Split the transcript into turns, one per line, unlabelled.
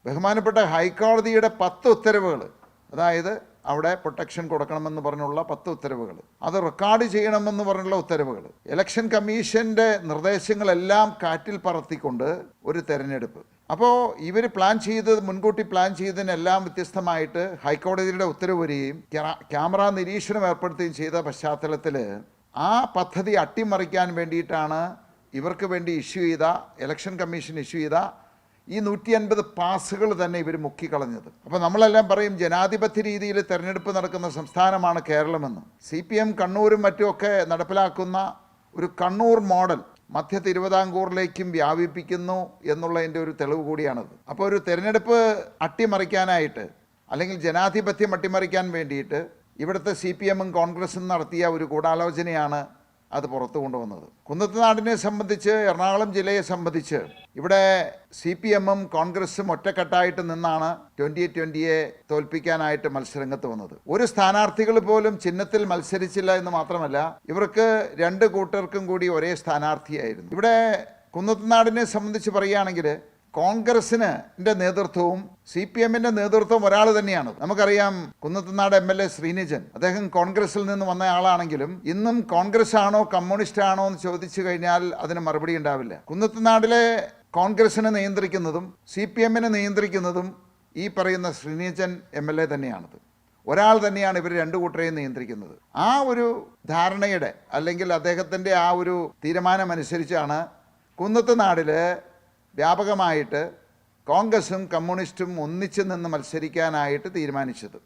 ബഹുമാനപ്പെട്ട ഹൈക്കോടതിയുടെ 10 ഉത്തരവുകൾ, അതായത് അവിടെ പ്രൊട്ടക്ഷൻ കൊടുക്കണമെന്ന് പറഞ്ഞുള്ള 10 ഉത്തരവുകൾ, അത് റെക്കോർഡ് ചെയ്യണമെന്ന് പറഞ്ഞുള്ള ഉത്തരവുകൾ, ഇലക്ഷൻ കമ്മീഷൻ്റെ നിർദ്ദേശങ്ങളെല്ലാം കാറ്റിൽ പറത്തിക്കൊണ്ട് ഒരു തെരഞ്ഞെടുപ്പ്. അപ്പോൾ ഇവർ മുൻകൂട്ടി പ്ലാൻ ചെയ്തതിനെല്ലാം വ്യത്യസ്തമായിട്ട് ഹൈക്കോടതിയുടെ ഉത്തരവ് വരികയും ക്യാമറ നിരീക്ഷണം ഏർപ്പെടുത്തുകയും ചെയ്ത പശ്ചാത്തലത്തിൽ ആ പദ്ധതി അട്ടിമറിക്കാൻ വേണ്ടിയിട്ടാണ് ഇവർക്ക് വേണ്ടി ഇലക്ഷൻ കമ്മീഷൻ ഇഷ്യൂ ചെയ്ത ഈ 150 പാസുകൾ തന്നെ ഇവർ മുക്കിക്കളഞ്ഞത്. അപ്പോൾ നമ്മളെല്ലാം പറയും ജനാധിപത്യ രീതിയിൽ തെരഞ്ഞെടുപ്പ് നടക്കുന്ന സംസ്ഥാനമാണ് കേരളമെന്ന്. CPM കണ്ണൂരും മറ്റുമൊക്കെ നടപ്പിലാക്കുന്ന ഒരു കണ്ണൂർ മോഡൽ മധ്യ തിരുവിതാംകൂറിലേക്കും വ്യാപിപ്പിക്കുന്നു എന്നുള്ളതിൻ്റെ ഒരു തെളിവ് കൂടിയാണത്. അപ്പോൾ ഒരു തെരഞ്ഞെടുപ്പ് അട്ടിമറിക്കാനായിട്ട് അല്ലെങ്കിൽ ജനാധിപത്യം അട്ടിമറിക്കാൻ വേണ്ടിയിട്ട് ഇവിടുത്തെ CPMും കോൺഗ്രസും നടത്തിയ ഒരു ഗൂഢാലോചനയാണ് അത് പുറത്തു കൊണ്ടുവന്നത്. കുന്നത്തുനാടിനെ സംബന്ധിച്ച്, എറണാകുളം ജില്ലയെ സംബന്ധിച്ച് ഇവിടെ CPMും കോൺഗ്രസും ഒറ്റക്കെട്ടായിട്ട് നിന്നാണ് 2020 തോൽപ്പിക്കാനായിട്ട് മത്സരരംഗത്ത് വന്നത്. ഒരു സ്ഥാനാർത്ഥികൾ പോലും ചിഹ്നത്തിൽ മത്സരിച്ചില്ല എന്ന് മാത്രമല്ല, ഇവർക്ക് 2 കൂട്ടർക്കും കൂടി ഒരേ സ്ഥാനാർത്ഥിയായിരുന്നു. ഇവിടെ കുന്നത്തുനാടിനെ സംബന്ധിച്ച് പറയുകയാണെങ്കിൽ കോൺഗ്രസിൻ്റെ നേതൃത്വവും CPMൻ്റെ നേതൃത്വവും ഒരാൾ തന്നെയാണ്. നമുക്കറിയാം കുന്നത്തുനാട് MLA ശ്രീനിജൻ, അദ്ദേഹം കോൺഗ്രസിൽ നിന്ന് വന്ന ആളാണെങ്കിലും ഇന്നും കോൺഗ്രസ് ആണോ കമ്മ്യൂണിസ്റ്റ് ആണോ എന്ന് ചോദിച്ചു കഴിഞ്ഞാൽ അതിന് മറുപടി ഉണ്ടാവില്ല. കുന്നത്തുനാടിലെ കോൺഗ്രസിനെ നിയന്ത്രിക്കുന്നതും CPMനെ നിയന്ത്രിക്കുന്നതും ഈ പറയുന്ന ശ്രീനിജൻ MLA തന്നെയാണത്. ഒരാൾ തന്നെയാണ് ഇവർ 2 കൂട്ടരെയും നിയന്ത്രിക്കുന്നത്. ആ ഒരു ധാരണയുടെ അല്ലെങ്കിൽ അദ്ദേഹത്തിൻ്റെ ആ ഒരു തീരുമാനമനുസരിച്ചാണ് കുന്നത്തുനാടിൽ വ്യാപകമായിട്ട് കോൺഗ്രസും കമ്മ്യൂണിസ്റ്റും ഒന്നിച്ചു നിന്ന് മത്സരിക്കാനായിട്ട് തീരുമാനിച്ചത്.